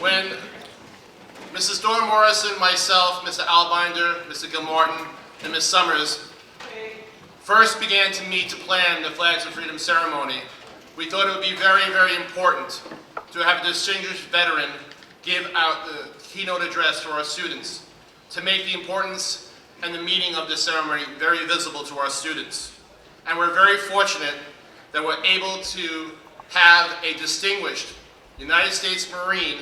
When Mrs. Dora Morrison, myself, Mr. Albinder, Mr. Gilmartin, and Ms. Summers first began to meet to plan the Flags of Freedom ceremony, we thought it would be very, very important to have a distinguished veteran give out the keynote address to our students to make the importance and the meaning of this ceremony very visible to our students. And we're very fortunate that we're able to have a distinguished United States Marine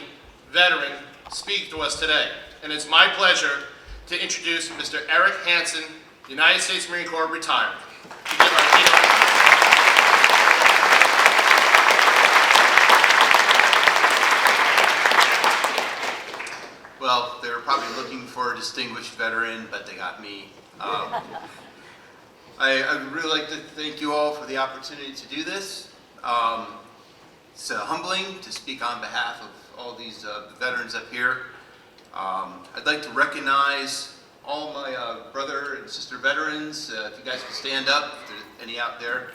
veteran speak to us today. And it's my pleasure to introduce Mr. Eric Hansen, United States Marine Corps retired. To give our keynote. Well, they were probably looking for a distinguished veteran, but they got me. I would really like to thank you all for the opportunity to do this. It's humbling to speak on behalf of all these veterans up here. I'd like to recognize all my brother and sister veterans. If you guys could stand up, if there's any out there.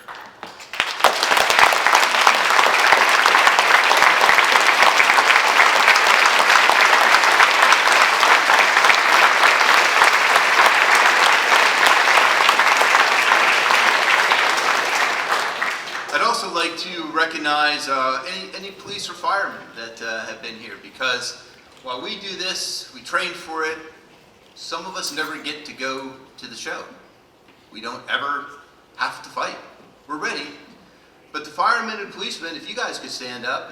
I'd also like to recognize any police or firemen that have been here, because while we do this, we train for it, some of us never get to go to the show. We don't ever have to fight. We're ready. But the firemen and policemen, if you guys could stand up,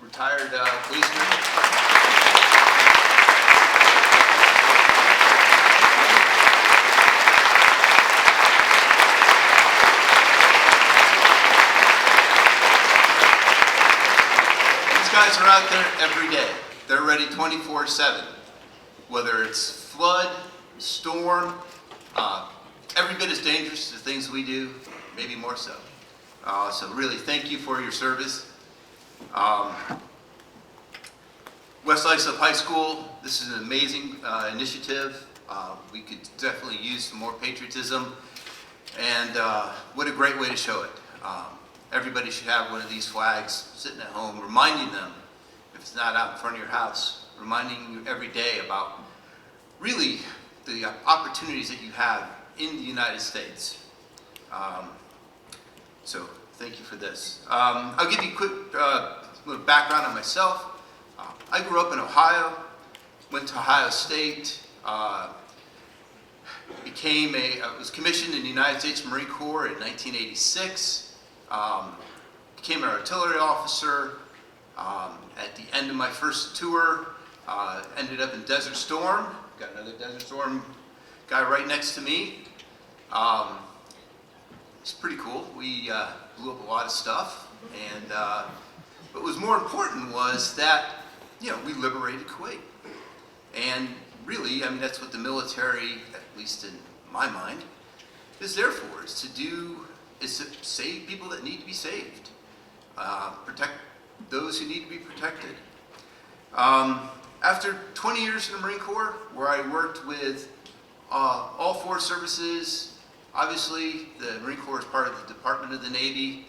retired policemen. Guys are out there every day. They're ready 24/7. Whether it's flood, storm, every bit as dangerous as the things we do, maybe more so. So really, thank you for your service. West Islip High School, this is an amazing initiative. We could definitely use some more patriotism, and what a great way to show it. Everybody should have one of these flags sitting at home, reminding them, if it's not out in front of your house, reminding you every day about really the opportunities that you have in the United States. So thank you for this. I'll give you a quick little background on myself. I grew up in Ohio, went to Ohio State, was commissioned in the United States Marine Corps in 1986. Became an artillery officer. At the end of my first tour, ended up in Desert Storm. Got another Desert Storm guy right next to me. It's pretty cool. We blew up a lot of stuff, and what was more important was that we liberated Kuwait. And really, I mean, that's what the military, at least in my mind, is there for: is to save people that need to be saved, protect those who need to be protected. After 20 years in the Marine Corps, where I worked with all four services, obviously the Marine Corps is part of the Department of the Navy,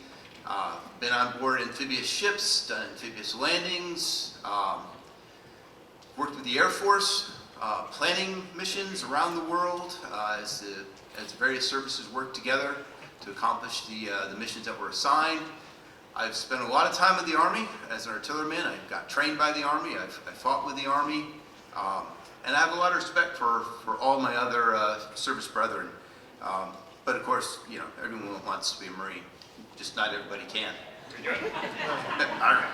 been on board amphibious ships, done amphibious landings, worked with the Air Force, planning missions around the world as various services work together to accomplish the missions that were assigned. I've spent a lot of time with the Army as an artilleryman. I got trained by the Army. I fought with the Army. And I have a lot of respect for all my other service brethren. But of course, everyone wants to be a Marine. Just not everybody can. All right.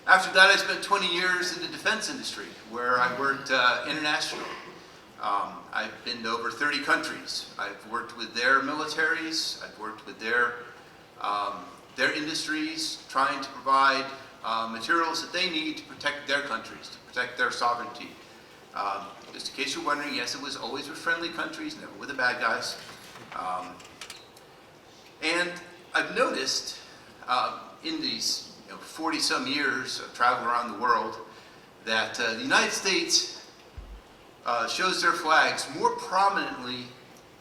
After that, I spent 20 years in the defense industry, where I worked international. I've been to over 30 countries. I've worked with their militaries. I've worked with their industries, trying to provide materials that they need to protect their countries, to protect their sovereignty. Just in case you're wondering, yes, it was always with friendly countries, never with the bad guys. And I've noticed in these 40-some years of traveling around the world that the United States shows their flags more prominently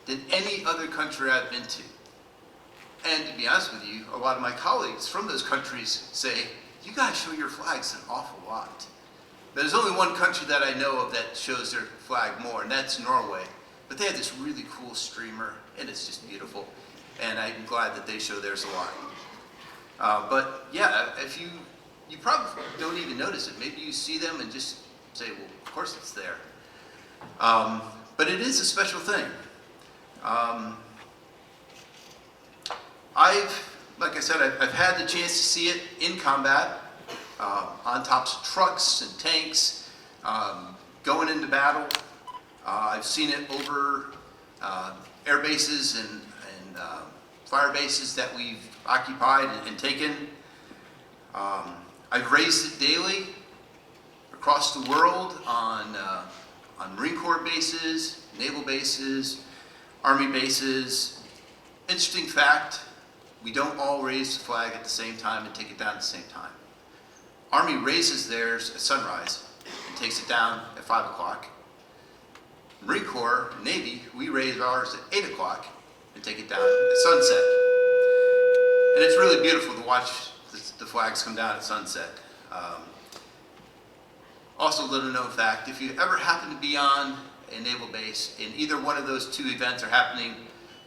than any other country I've been to. And to be honest with you, a lot of my colleagues from those countries say, you guys show your flags an awful lot. There's only one country that I know of that shows their flag more, and that's Norway. But they have this really cool streamer, and it's just beautiful. And I'm glad that they show theirs a lot. But yeah, if you probably don't even notice it. Maybe you see them and just say, well, of course it's there. But it is a special thing. Like I said, I've had the chance to see it in combat, on tops of trucks and tanks, going into battle. I've seen it over air bases and fire bases that we've occupied and taken. I've raised it daily across the world on Marine Corps bases, naval bases, Army bases. Interesting fact, we don't all raise the flag at the same time and take it down at the same time. Army raises theirs at sunrise and takes it down at 5 o'clock. Marine Corps, Navy, we raise ours at 8 o'clock and take it down at sunset. And it's really beautiful to watch the flags come down at sunset. Also, little known fact, if you ever happen to be on a naval base and either one of those two events are happening,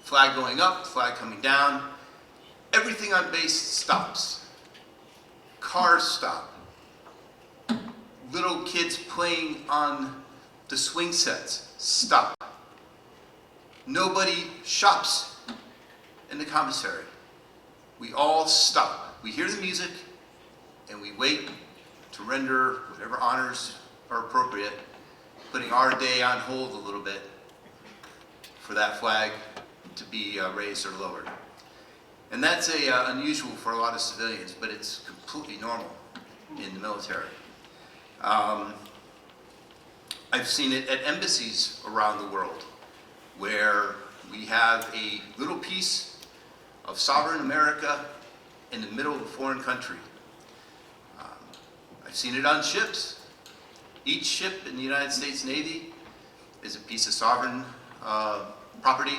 flag going up, flag coming down, everything on base stops. Cars stop. Little kids playing on the swing sets stop. Nobody shops in the commissary. We all stop. We hear the music and we wait to render whatever honors are appropriate, putting our day on hold a little bit for that flag to be raised or lowered. And that's unusual for a lot of civilians, but it's completely normal in the military. I've seen it at embassies around the world where we have a little piece of sovereign America in the middle of a foreign country. I've seen it on ships. Each ship in the United States Navy is a piece of sovereign property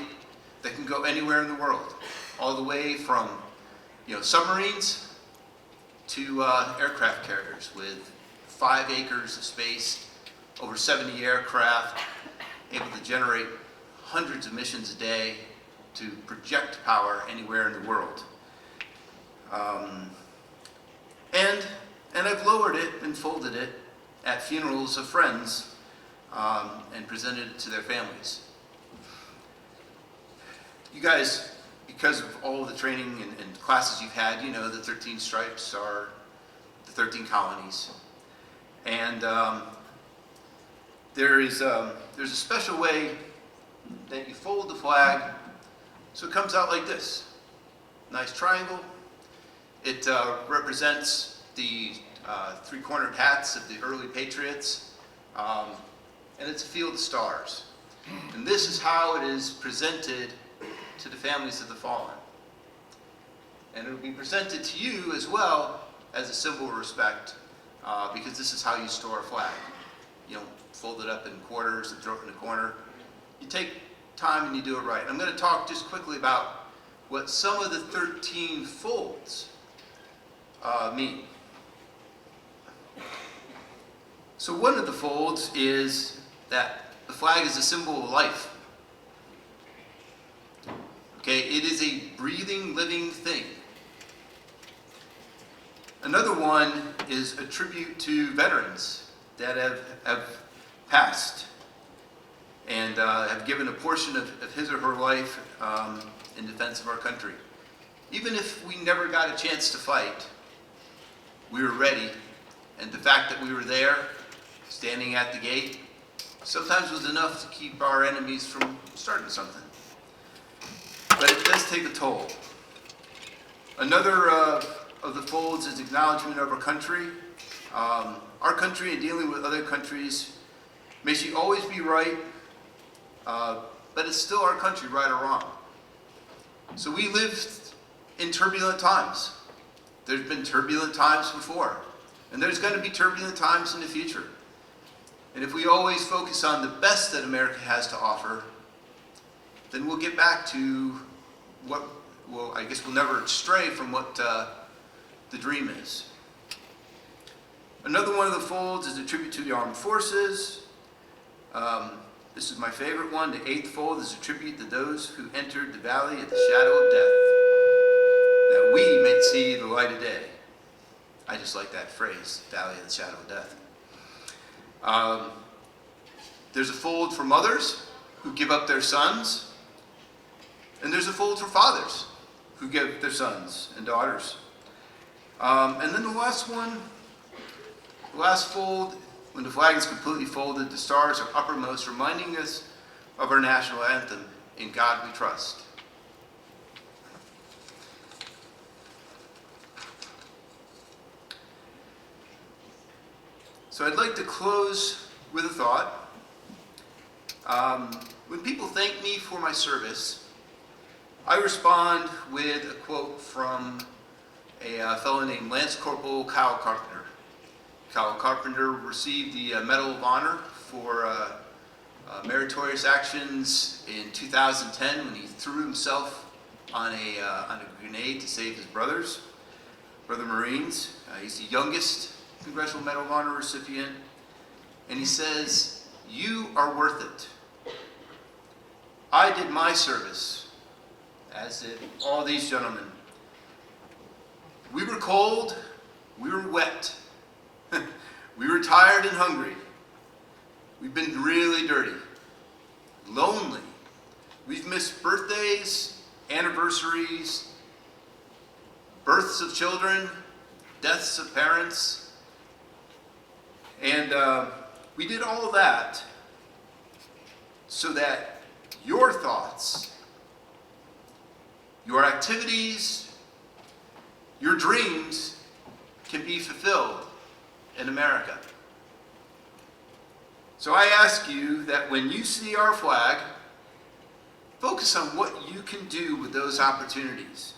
that can go anywhere in the world, all the way from submarines to aircraft carriers with 5 acres of space, over 70 aircraft, able to generate hundreds of missions a day to project power anywhere in the world. And I've lowered it and folded it at funerals of friends and presented it to their families. You guys, because of all the training and classes you've had, you know the 13 stripes are the 13 colonies. And there's a special way that you fold the flag so it comes out like this. Nice triangle. It represents the 3-cornered hats of the early patriots, and it's a field of stars. And this is how it is presented to the families of the fallen. And it will be presented to you as well as a symbol of respect, because this is how you store a flag. You don't fold it up in quarters and throw it in a corner. You take time and you do it right. I'm going to talk just quickly about what some of the 13 folds mean. So one of the folds is that the flag is a symbol of life. Okay, it is a breathing, living thing. Another one is a tribute to veterans that have passed and have given a portion of his or her life in defense of our country. Even if we never got a chance to fight, we were ready, and the fact that we were there, standing at the gate, sometimes was enough to keep our enemies from starting something. But it does take a toll. Another of the folds is acknowledgement of our country. Our country in dealing with other countries may she always be right, but it's still our country, right or wrong. So we live in turbulent times. There's been turbulent times before, and there's going to be turbulent times in the future. And if we always focus on the best that America has to offer, then we'll get back to I guess we'll never stray from what the dream is. Another one of the folds is a tribute to the armed forces. This is my favorite one. The 8th fold is a tribute to those who entered the valley of the shadow of death, that we may see the light of day. I just like that phrase, valley of the shadow of death. There's a fold for mothers who give up their sons, and there's a fold for fathers who give their sons and daughters. And then the last one, the last fold, when the flag is completely folded, the stars are uppermost, reminding us of our national anthem, "In God We Trust." So I'd like to close with a thought. When people thank me for my service, I respond with a quote from a fellow named Lance Corporal Kyle Carpenter. Kyle Carpenter received the Medal of Honor for meritorious actions in 2010 when he threw himself on a grenade to save his brother Marines. He's the youngest Congressional Medal of Honor recipient, and he says, "You are worth it. I did my service, as did all these gentlemen. We were cold, we were wet, we were tired and hungry. We've been really dirty, lonely. We've missed birthdays, anniversaries, births of children, deaths of parents. And we did all of that so that your thoughts, your activities, your dreams can be fulfilled in America. So I ask you that when you see our flag, focus on what you can do with those opportunities.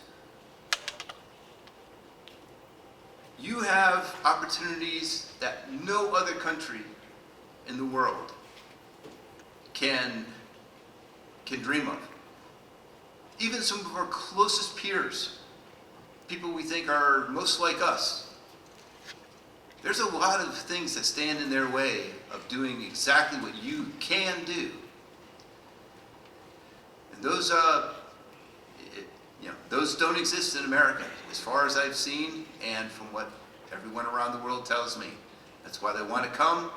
You have opportunities that no other country in the world can dream of. Even some of our closest peers, people we think are most like us, there's a lot of things that stand in their way of doing exactly what you can do. And those don't exist in America, as far as I've seen, and from what everyone around the world tells me. That's why they want to come.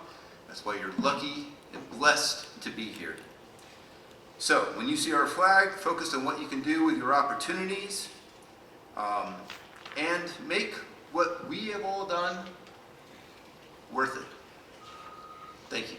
That's why you're lucky and blessed to be here. So, when you see our flag, focus on what you can do with your opportunities, and make what we have all done worth it. Thank you.